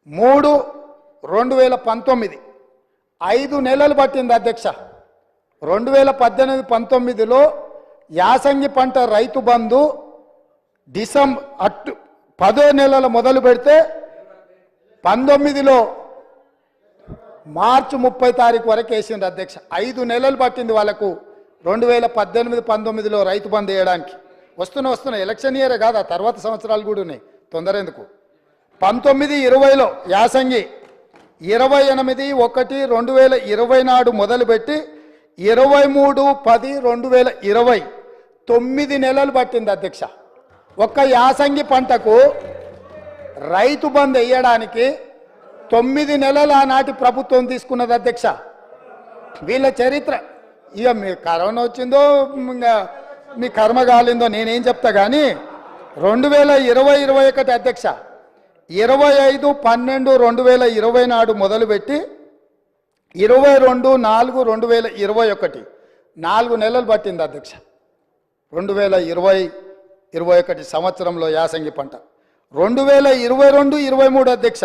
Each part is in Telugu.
3/2019 5 నెలలు పట్టింది అధ్యక్ష. 2018-19లో యాసంగి పంట రైతు బంధు డిసెంబర్ 10 నెలల మొదలు పెడితే 19లో మార్చి 30 తారీఖు వరకు వేసింది అధ్యక్ష. 5 నెలలు పట్టింది వాళ్ళకు 2018-19లో రైతు బంధు వేయడానికి. వస్తున్న ఎలక్షన్ ఇయరే కాదు, ఆ తర్వాత సంవత్సరాలు కూడా ఉన్నాయి, తొందర ఎందుకు. 19-20లో యాసంగి 28/1/2020 నాడు మొదలుపెట్టి 23/10/2020 9 నెలలు పట్టింది అధ్యక్ష. ఒక్క యాసంగి పంటకు రైతు బంధు వేయడానికి 9 నెలలు ఆనాటి ప్రభుత్వం తీసుకున్నది అధ్యక్ష. వీళ్ళ చరిత్ర ఇక మీ కరోనా వచ్చిందో మీ కర్మ కాలిందో నేనేం చెప్తా కానీ 2020-21 అధ్యక్ష 25/12/2020 నాడు మొదలుపెట్టి 22/4/2021 4 నెలలు పట్టింది అధ్యక్ష. 2020-21 సంవత్సరంలో యాసంగి పంట. 2022-23 అధ్యక్ష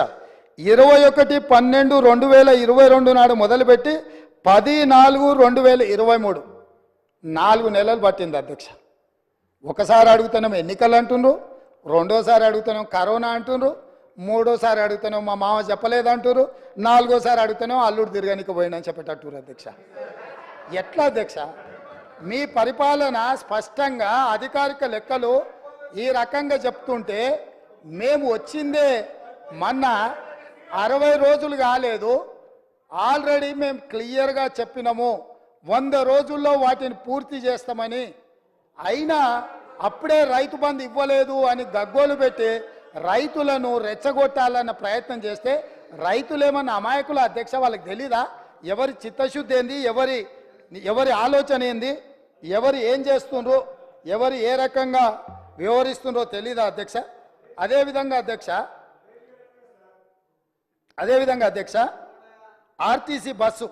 21/12/2022 నాడు మొదలుపెట్టి 10/4/2023 4 నెలలు పట్టింది అధ్యక్ష. ఒకసారి అడుగుతున్నాం ఎన్నికలు అంటుండ్రు, రెండోసారి అడుగుతున్నాం కరోనా అంటుండ్రు, మూడోసారి అడుగుతున్నాం మా మామ చెప్పలేదంటారు, నాలుగోసారి అడుగుతున్నాం అల్లుడు తిరగనికి పోయినని చెప్పేటట్టు అధ్యక్ష. ఎట్లా అధ్యక్ష మీ పరిపాలన? స్పష్టంగా అధికారిక లెక్కలు ఈ రకంగా చెప్తుంటే మేము వచ్చిందే మొన్న 60 రోజులు కాలేదు, ఆల్రెడీ మేము క్లియర్గా చెప్పినాము 100 రోజుల్లో వాటిని పూర్తి చేస్తామని. అయినా అప్పుడే రైతు బంధు ఇవ్వలేదు అని గగ్గోలు పెట్టి రైతులను రెచ్చగొట్టాలన్న ప్రయత్నం చేస్తే రైతులేమన్నా అమాయకుల అధ్యక్ష? వాళ్ళకి తెలీదా ఎవరి చిత్తశుద్ధి ఏంది, ఎవరి ఆలోచన ఏంది, ఎవరు ఏం చేస్తుండ్రో, ఎవరు ఏ రకంగా వ్యవహరిస్తుండ్రో తెలీదా అధ్యక్ష? అదేవిధంగా అధ్యక్ష ఆర్టీసీ బస్సు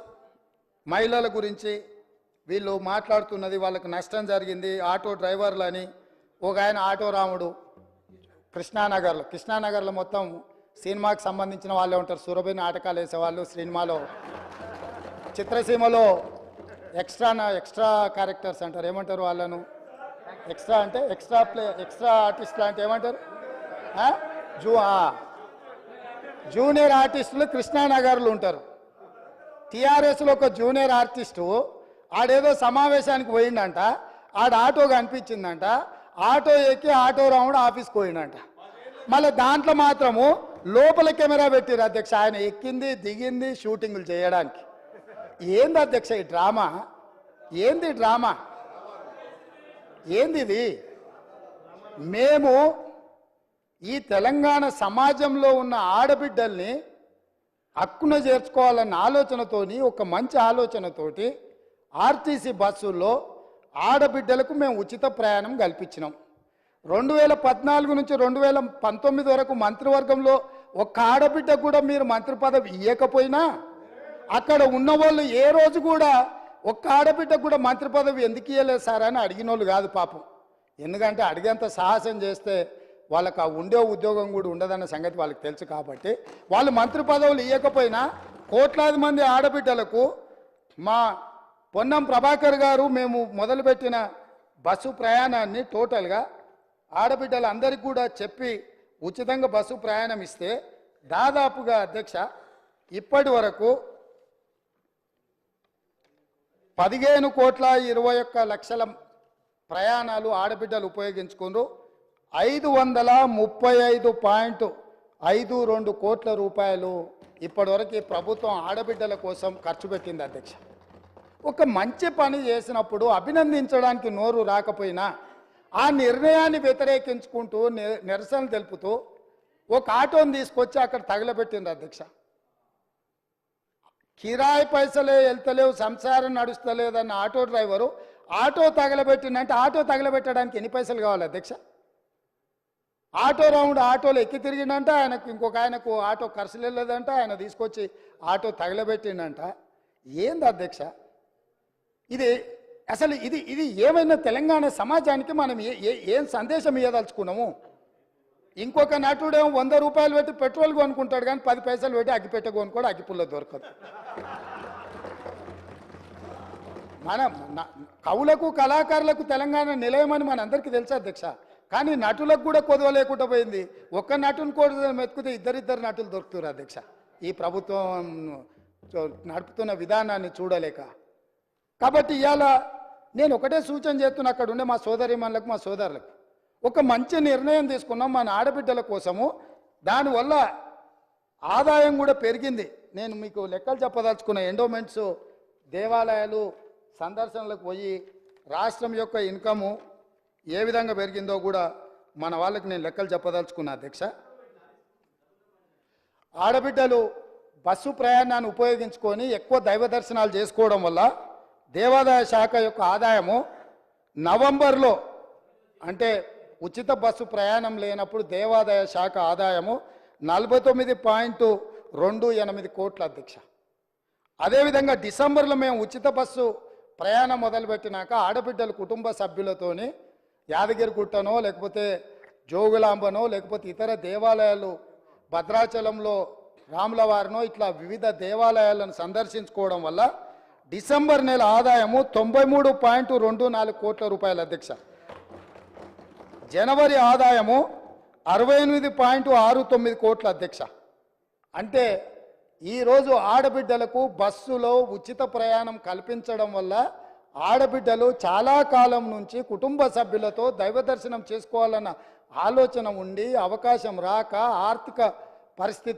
మహిళల గురించి వీళ్ళు మాట్లాడుతున్నది, వాళ్ళకు నష్టం జరిగింది ఆటో డ్రైవర్లని. ఒక ఆయన ఆటో రాముడు కృష్ణానగర్లో మొత్తం సినిమాకి సంబంధించిన వాళ్ళే ఉంటారు, సురభి నాటకాలు వేసేవాళ్ళు, సినిమాలో చిత్రసీమలో ఎక్స్ట్రా క్యారెక్టర్స్ అంటారు, ఏమంటారు వాళ్ళను? ఎక్స్ట్రా అంటే ఎక్స్ట్రా ఆర్టిస్టులు అంటే ఏమంటారు? జూనియర్ ఆర్టిస్టులు కృష్ణానగర్లు ఉంటారు. టీఆర్ఎస్లో ఒక జూనియర్ ఆర్టిస్టు ఆడేదో సమావేశానికి పోయిందంట, ఆడ ఆటో కనిపించిందంట, ఆటో ఎక్కి ఆటో రాముడు ఆఫీస్కి పోయిందంట. మళ్ళీ దాంట్లో మాత్రము లోపల కెమెరా పెట్టిరు అధ్యక్ష, ఆయన ఎక్కింది దిగింది షూటింగులు చేయడానికి. ఏంది అధ్యక్ష ఈ డ్రామా? ఏంది డ్రామా? ఏంది ఇది? మేము ఈ తెలంగాణ సమాజంలో ఉన్న ఆడబిడ్డల్ని హక్కున చేర్చుకోవాలన్న ఆలోచనతోని, ఒక మంచి ఆలోచనతోటి ఆర్టీసీ బస్సుల్లో ఆడబిడ్డలకు మేము ఉచిత ప్రయాణం కల్పించినాం. 2014 నుంచి 2019 వరకు మంత్రివర్గంలో ఒక్క ఆడబిడ్డ కూడా మీరు మంత్రి పదవి ఇవ్వకపోయినా అక్కడ ఉన్నవాళ్ళు ఏ రోజు కూడా ఒక్క ఆడబిడ్డ కూడా మంత్రి పదవి ఎందుకు ఇవ్వలేదు సార్ అని అడిగిన వాళ్ళు కాదు పాపం. ఎందుకంటే అడిగేంత సాహసం చేస్తే వాళ్ళకి ఆ ఉండే ఉద్యోగం కూడా ఉండదన్న సంగతి వాళ్ళకి తెలుసు. కాబట్టి వాళ్ళు మంత్రి పదవులు ఇవ్వకపోయినా కోట్లాది మంది ఆడబిడ్డలకు మా పొన్నం ప్రభాకర్ గారు మేము మొదలుపెట్టిన బస్సు ప్రయాణాన్ని టోటల్గా ఆడబిడ్డలందరికీ కూడా చెప్పి ఉచితంగా బస్సు ప్రయాణం ఇస్తే దాదాపుగా అధ్యక్ష ఇప్పటి వరకు 15,21,00,000 ప్రయాణాలు ఆడబిడ్డలు ఉపయోగించుకున్నారు. 535.52 కోట్ల రూపాయలు ఇప్పటివరకు ప్రభుత్వం ఆడబిడ్డల కోసం ఖర్చు పెట్టింది అధ్యక్ష. ఒక మంచి పని చేసినప్పుడు అభినందించడానికి నోరు రాకపోయినా ఆ నిర్ణయాన్ని వ్యతిరేకించుకుంటూ నిరసన తెలుపుతూ ఒక ఆటోని తీసుకొచ్చి అక్కడ తగలబెట్టింది అధ్యక్ష. కిరాయి పైసలే వెళ్తలేవు, సంసారం నడుస్తలేదన్న ఆటో డ్రైవరు ఆటో తగలబెట్టిందంటే ఆటో తగలబెట్టడానికి ఎన్ని పైసలు కావాలి అధ్యక్ష? ఆటో రౌండ్ ఆటోలో ఎక్కి తిరిగిందంట, ఆయనకు ఇంకొక ఆయనకు ఆటో ఖర్చులు వెళ్ళలేదంట, ఆయన తీసుకొచ్చి ఆటో తగలబెట్టిండంట. ఏంది అధ్యక్ష ఇది? అసలు ఇది ఏమైనా తెలంగాణ సమాజానికి మనం ఏం సందేశం ఇవ్వదలుచుకున్నాము? ఇంకొక నటుడేమో 100 రూపాయలు పెట్టి పెట్రోల్ కొనుక్కుంటాడు, కానీ 10 పైసలు పెట్టి అగ్గిపెట్ట కొనుక్కోడు, అగ్గిపుల్ల దొరకదు. కవులకు కళాకారులకు తెలంగాణ నిలయమని మనందరికీ తెలుసు అధ్యక్ష. కానీ నటులకు కూడా కొదవ లేకుండా పోయింది. ఒక్క నటుని కూడా మెతుకుతే ఇద్దరిద్దరు నటులు దొరుకుతారు అధ్యక్ష. ఈ ప్రభుత్వం నడుపుతున్న విధానాన్ని చూడలేక. కాబట్టి ఇవాళ నేను ఒకటే సూచన చేస్తున్నా, అక్కడ ఉండే మా సోదరిమణులకు, మా సోదరులకు ఒక మంచి నిర్ణయం తీసుకున్నాం మన ఆడబిడ్డల కోసము. దానివల్ల ఆదాయం కూడా పెరిగింది. నేను మీకు లెక్కలు చెప్పదలుచుకున్న ఎండోమెంట్స్, దేవాలయాలు సందర్శనలకు పోయి రాష్ట్రం యొక్క ఇన్కము ఏ విధంగా పెరిగిందో కూడా మన వాళ్ళకి నేను లెక్కలు చెప్పదలుచుకున్నా అధ్యక్ష. ఆడబిడ్డలు బస్సు ప్రయాణాన్ని ఉపయోగించుకొని ఎక్కువ దైవ దర్శనాలు చేసుకోవడం వల్ల దేవాదాయ శాఖ యొక్క ఆదాయము నవంబర్లో, అంటే ఉచిత బస్సు ప్రయాణం లేనప్పుడు దేవాదాయ శాఖ ఆదాయము 49.28 కోట్ల అధ్యక్ష. అదేవిధంగా డిసెంబర్లో మేము ఉచిత బస్సు ప్రయాణం మొదలుపెట్టినాక ఆడబిడ్డలు కుటుంబ సభ్యులతోని యాదగిరిగుట్టనో లేకపోతే జోగులాంబనో లేకపోతే ఇతర దేవాలయాలు భద్రాచలంలో రాములవారినో ఇట్లా వివిధ దేవాలయాలను సందర్శించుకోవడం వల్ల డిసెంబర్ నెల ఆదాయము 93.24 కోట్ల రూపాయల అధ్యక్ష. జనవరి ఆదాయము 68.69 కోట్ల అధ్యక్ష. అంటే ఈరోజు ఆడబిడ్డలకు బస్సులో ఉచిత ప్రయాణం కల్పించడం వల్ల ఆడబిడ్డలు చాలా కాలం నుంచి కుటుంబ సభ్యులతో దైవ దర్శనం చేసుకోవాలన్న ఆలోచన ఉండి అవకాశం రాక ఆర్థిక పరిస్థితి